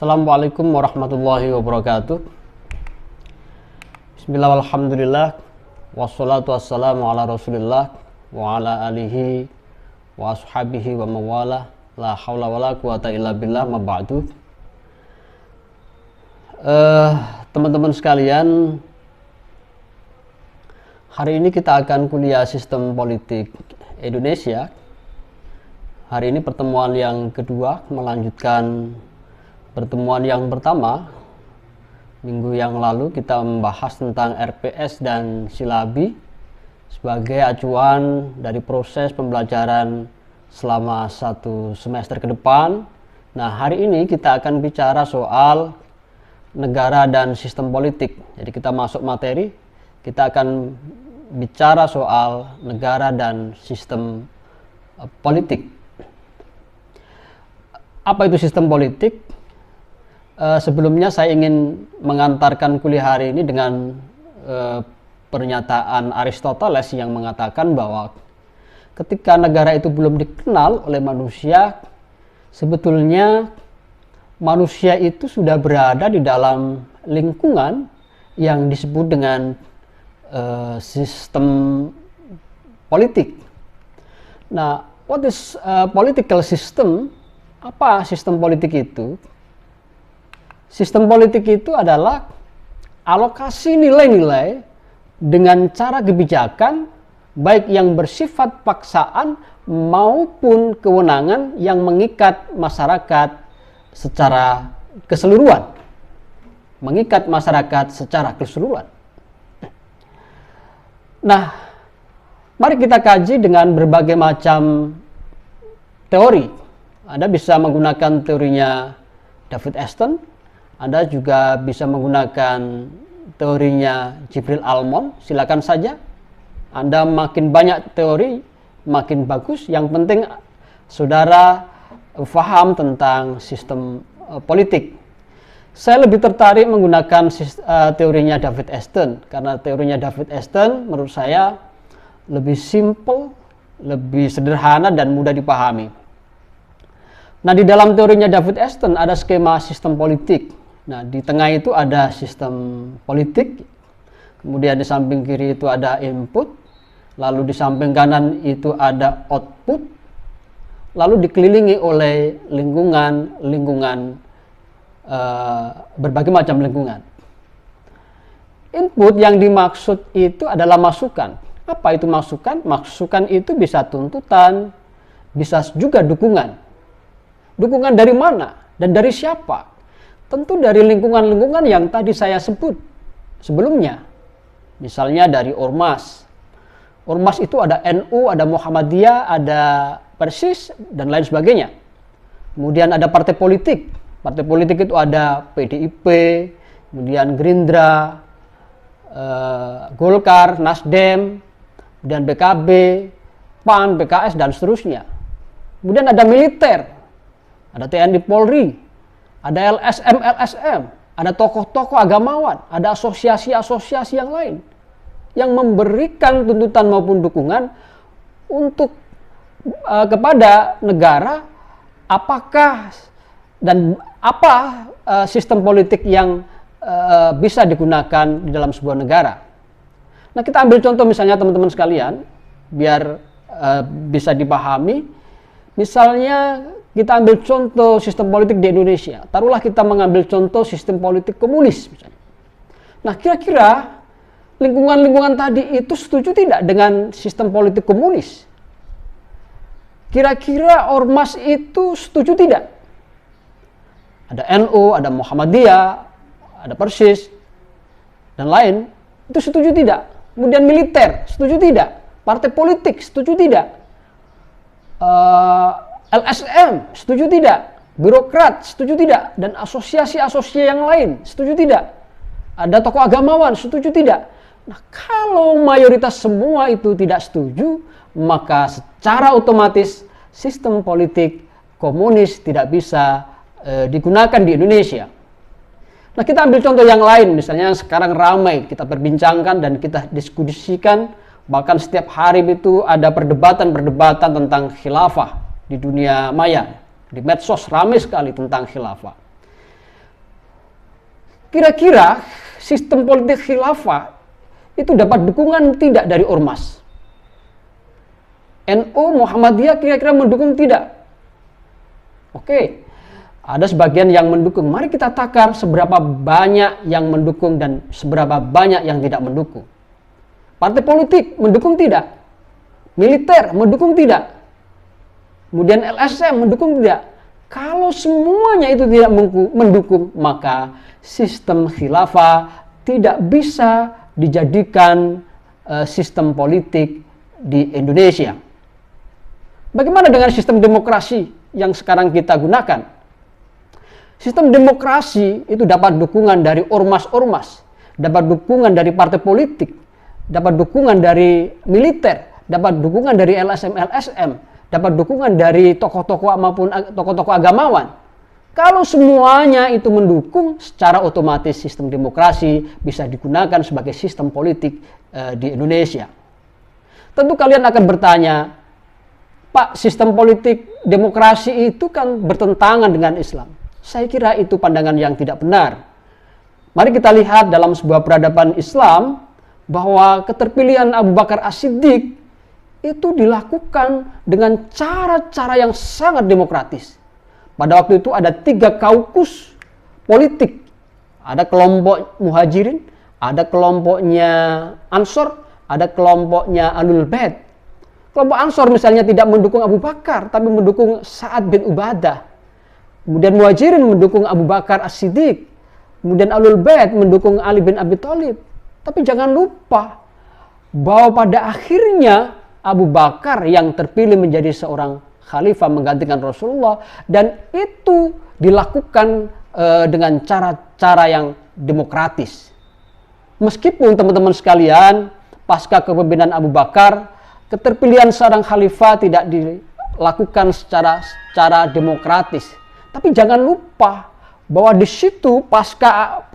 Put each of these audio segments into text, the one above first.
Assalamualaikum warahmatullahi wabarakatuh. Bismillah walhamdulillah. Wassalatu wassalamu ala rasulillah wa ala alihi wa ashabihi wa mawala. La hawla wa la quwata illa billah ma ba'du. Teman-teman sekalian, hari ini kita akan kuliah sistem politik Indonesia. Hari ini pertemuan yang kedua, melanjutkan pertemuan yang pertama. Minggu yang lalu kita membahas tentang RPS dan silabi sebagai acuan dari proses pembelajaran selama satu semester ke depan. Nah, hari ini kita akan bicara soal negara dan sistem politik. Jadi kita masuk materi, kita akan bicara soal negara dan sistem politik. Apa itu sistem politik? Sebelumnya saya ingin mengantarkan kuliah hari ini dengan pernyataan Aristoteles yang mengatakan bahwa ketika negara itu belum dikenal oleh manusia, sebetulnya manusia itu sudah berada di dalam lingkungan yang disebut dengan sistem politik. Nah, what is political system? Apa sistem politik itu? Sistem politik itu adalah alokasi nilai-nilai dengan cara kebijakan baik yang bersifat paksaan maupun kewenangan yang mengikat masyarakat secara keseluruhan. Mengikat masyarakat secara keseluruhan. Nah, mari kita kaji dengan berbagai macam teori. Anda bisa menggunakan teorinya David Easton. Anda juga bisa menggunakan teorinya Jibril Almond, silakan saja. Anda makin banyak teori, makin bagus. Yang penting saudara paham tentang sistem politik. Saya lebih tertarik menggunakan teorinya David Easton, karena teorinya David Easton menurut saya lebih simple, lebih sederhana dan mudah dipahami. Nah, di dalam teorinya David Easton ada skema sistem politik. Nah, di tengah itu ada sistem politik, kemudian di samping kiri itu ada input, lalu di samping kanan itu ada output, lalu dikelilingi oleh berbagai macam lingkungan. Input yang dimaksud itu adalah masukan. Apa itu masukan? Masukan itu bisa tuntutan, bisa juga dukungan. Dukungan dari mana dan dari siapa? Tentu dari lingkungan-lingkungan yang tadi saya sebut sebelumnya. Misalnya dari Ormas. Ormas itu ada NU, ada Muhammadiyah, ada Persis, dan lain sebagainya. Kemudian ada partai politik. Partai politik itu ada PDIP, kemudian Gerindra, Golkar, Nasdem, dan PKB, PAN, PKS, dan seterusnya. Kemudian ada militer, ada TNI Polri, ada LSM, ada tokoh-tokoh agamawan, ada asosiasi-asosiasi yang lain yang memberikan tuntutan maupun dukungan untuk kepada negara apakah dan apa sistem politik yang bisa digunakan di dalam sebuah negara. Nah, kita ambil contoh misalnya teman-teman sekalian biar bisa dipahami. Misalnya kita ambil contoh sistem politik di Indonesia. Taruhlah kita mengambil contoh sistem politik komunis misalnya. Nah, kira-kira lingkungan-lingkungan tadi itu setuju tidak dengan sistem politik komunis? Kira-kira Ormas itu setuju tidak? Ada NU, ada Muhammadiyah, ada Persis, dan lain. Itu setuju tidak? Kemudian militer, setuju tidak? Partai politik, setuju tidak? LSM, setuju tidak? Birokrat, setuju tidak? Dan asosiasi-asosiasi yang lain, setuju tidak? Ada tokoh agamawan, setuju tidak? Nah, kalau mayoritas semua itu tidak setuju, maka secara otomatis sistem politik komunis tidak bisa digunakan di Indonesia. Nah, kita ambil contoh yang lain, misalnya yang sekarang ramai kita perbincangkan dan kita diskusikan, bahkan setiap hari itu ada perdebatan-perdebatan tentang khilafah di dunia maya, di medsos ramai sekali tentang khilafah. Kira-kira sistem politik khilafah itu dapat dukungan tidak dari ormas? NU, Muhammadiyah kira-kira mendukung tidak? Oke, ada sebagian yang mendukung. Mari kita takar seberapa banyak yang mendukung dan seberapa banyak yang tidak mendukung. Partai politik mendukung tidak? Militer mendukung tidak? Kemudian LSM mendukung tidak? Kalau semuanya itu tidak mendukung, maka sistem khilafah tidak bisa dijadikan sistem politik di Indonesia. Bagaimana dengan sistem demokrasi yang sekarang kita gunakan? Sistem demokrasi itu dapat dukungan dari ormas-ormas, dapat dukungan dari partai politik, dapat dukungan dari militer, dapat dukungan dari LSM-LSM, dapat dukungan dari tokoh-tokoh maupun tokoh-tokoh agamawan. Kalau semuanya itu mendukung, secara otomatis sistem demokrasi bisa digunakan sebagai sistem politik di Indonesia. Tentu kalian akan bertanya, Pak, sistem politik demokrasi itu kan bertentangan dengan Islam. Saya kira itu pandangan yang tidak benar. Mari kita lihat dalam sebuah peradaban Islam bahwa keterpilihan Abu Bakar As-Siddiq itu dilakukan dengan cara-cara yang sangat demokratis. Pada waktu itu ada 3 kaukus politik. Ada kelompok Muhajirin, ada kelompoknya Ansor, ada kelompoknya Ahlul Bait. Kelompok Ansor misalnya tidak mendukung Abu Bakar, tapi mendukung Sa'ad bin Ubadah. Kemudian Muhajirin mendukung Abu Bakar As-Siddiq. Kemudian Ahlul Bait mendukung Ali bin Abi Thalib. Tapi jangan lupa bahwa pada akhirnya Abu Bakar yang terpilih menjadi seorang khalifah menggantikan Rasulullah, dan itu dilakukan dengan cara-cara yang demokratis. Meskipun teman-teman sekalian, pasca kepemimpinan Abu Bakar, keterpilihan seorang khalifah tidak dilakukan secara demokratis. Tapi jangan lupa bahwa di situ pasca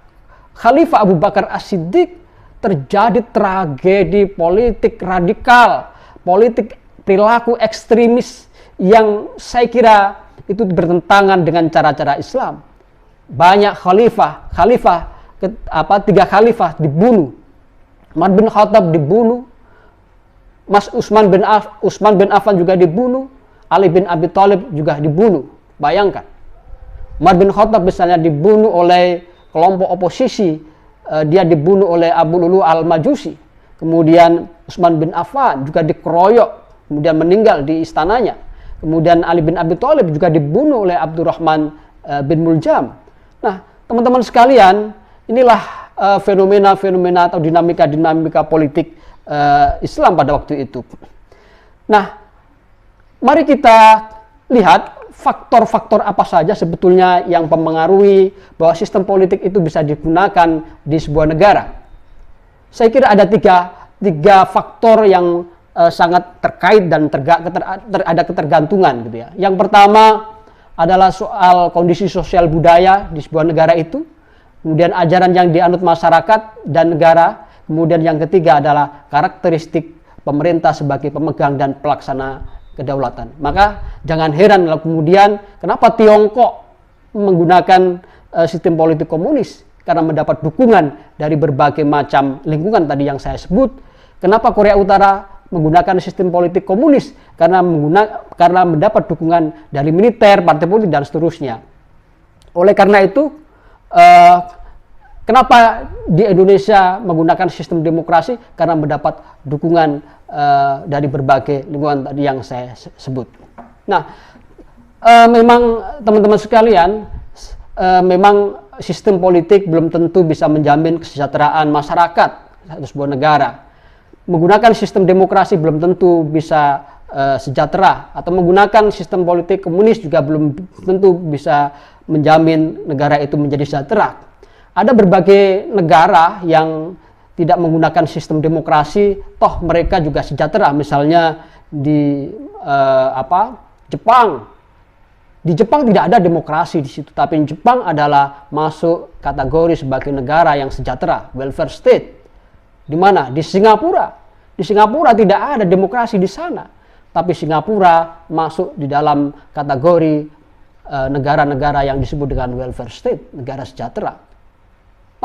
Khalifah Abu Bakar As-Siddiq terjadi tragedi politik radikal, politik perilaku ekstremis yang saya kira itu bertentangan dengan cara-cara Islam. Banyak khalifah 3 khalifah dibunuh. Umar bin Khattab dibunuh, Utsman bin Affan juga dibunuh, Ali bin Abi Thalib juga dibunuh. Bayangkan, Umar bin Khattab misalnya dibunuh oleh kelompok oposisi, dia dibunuh oleh Abu Lulu al-Majusi. Kemudian Utsman bin Affan juga dikeroyok, kemudian meninggal di istananya. Kemudian Ali bin Abi Thalib juga dibunuh oleh Abdurrahman bin Muljam. Nah, teman-teman sekalian, inilah fenomena-fenomena atau dinamika-dinamika politik Islam pada waktu itu. Nah, mari kita lihat faktor-faktor apa saja sebetulnya yang mempengaruhi bahwa sistem politik itu bisa digunakan di sebuah negara. Saya kira ada tiga faktor yang sangat terkait dan ada ketergantungan gitu ya. Yang pertama adalah soal kondisi sosial budaya di sebuah negara itu, kemudian ajaran yang dianut masyarakat dan negara, kemudian yang ketiga adalah karakteristik pemerintah sebagai pemegang dan pelaksana kedaulatan. Maka jangan heran kalau kemudian kenapa Tiongkok menggunakan sistem politik komunis, karena mendapat dukungan dari berbagai macam lingkungan tadi yang saya sebut. Kenapa Korea Utara menggunakan sistem politik komunis? Karena mendapat dukungan dari militer, partai politik, dan seterusnya. Oleh karena itu, kenapa di Indonesia menggunakan sistem demokrasi? Karena mendapat dukungan dari berbagai lingkungan tadi yang saya sebut. Nah, memang teman-teman sekalian, memang sistem politik belum tentu bisa menjamin kesejahteraan masyarakat satu sebuah negara. Menggunakan sistem demokrasi belum tentu bisa sejahtera, atau menggunakan sistem politik komunis juga belum tentu bisa menjamin negara itu menjadi sejahtera. Ada berbagai negara yang tidak menggunakan sistem demokrasi, toh mereka juga sejahtera. Misalnya di Jepang. Di Jepang tidak ada demokrasi di situ, tapi Jepang adalah masuk kategori sebagai negara yang sejahtera, welfare state. Di mana? Di Singapura. Di Singapura tidak ada demokrasi di sana, tapi Singapura masuk di dalam kategori negara-negara yang disebut dengan welfare state, negara sejahtera.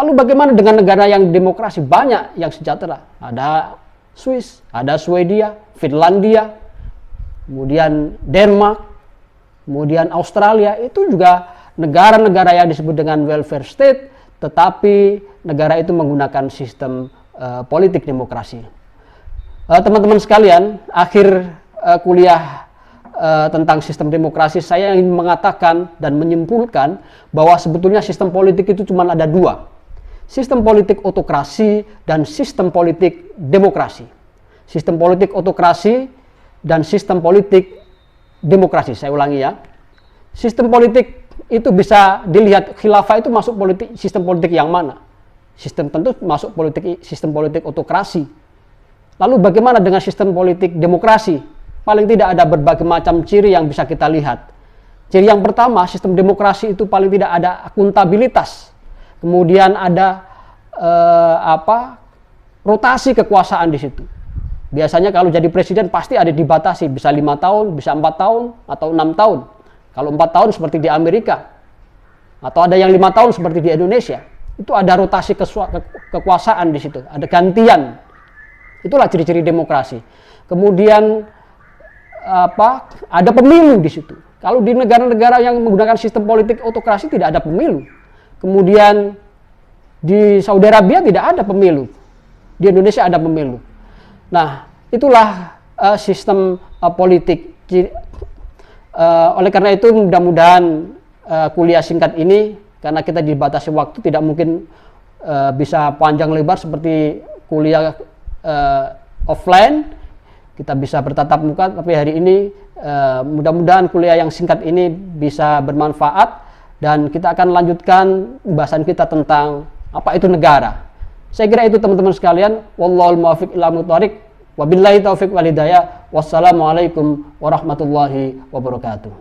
Lalu bagaimana dengan negara yang demokrasi banyak yang sejahtera? Ada Swiss, ada Swedia, Finlandia, kemudian Denmark, kemudian Australia. Itu juga negara-negara yang disebut dengan welfare state, tetapi negara itu menggunakan sistem politik demokrasi. Teman-teman sekalian, akhir kuliah tentang sistem demokrasi, saya ingin mengatakan dan menyimpulkan bahwa sebetulnya sistem politik itu cuma ada dua. Sistem politik otokrasi dan sistem politik demokrasi. Sistem politik otokrasi dan sistem politik demokrasi. Saya ulangi ya. Sistem politik itu bisa dilihat khilafah itu masuk sistem politik yang mana? Sistem tentu masuk sistem politik otokrasi. Lalu bagaimana dengan sistem politik demokrasi? Paling tidak ada berbagai macam ciri yang bisa kita lihat. Ciri yang pertama, sistem demokrasi itu paling tidak ada akuntabilitas. Kemudian ada rotasi kekuasaan di situ. Biasanya kalau jadi presiden pasti ada dibatasi, bisa 5 tahun, bisa 4 tahun, atau 6 tahun. Kalau 4 tahun seperti di Amerika, atau ada yang 5 tahun seperti di Indonesia, itu ada rotasi kekuasaan di situ, ada gantian. Itulah ciri-ciri demokrasi. Kemudian ada pemilu di situ. Kalau di negara-negara yang menggunakan sistem politik otokrasi tidak ada pemilu. Kemudian di Saudi Arabia tidak ada pemilu. Di Indonesia ada pemilu. Nah, itulah sistem politik. Oleh karena itu mudah-mudahan kuliah singkat ini, karena kita dibatasi waktu, tidak mungkin bisa panjang lebar seperti kuliah offline. Kita bisa bertatap muka, tapi hari ini mudah-mudahan kuliah yang singkat ini bisa bermanfaat, dan kita akan lanjutkan pembahasan kita tentang apa itu negara. Saya kira itu teman-teman sekalian. Wallahul muwaffiq ila muthariq. Wabillahi taufiq wal hidayah. Wassalamualaikum warahmatullahi wabarakatuh.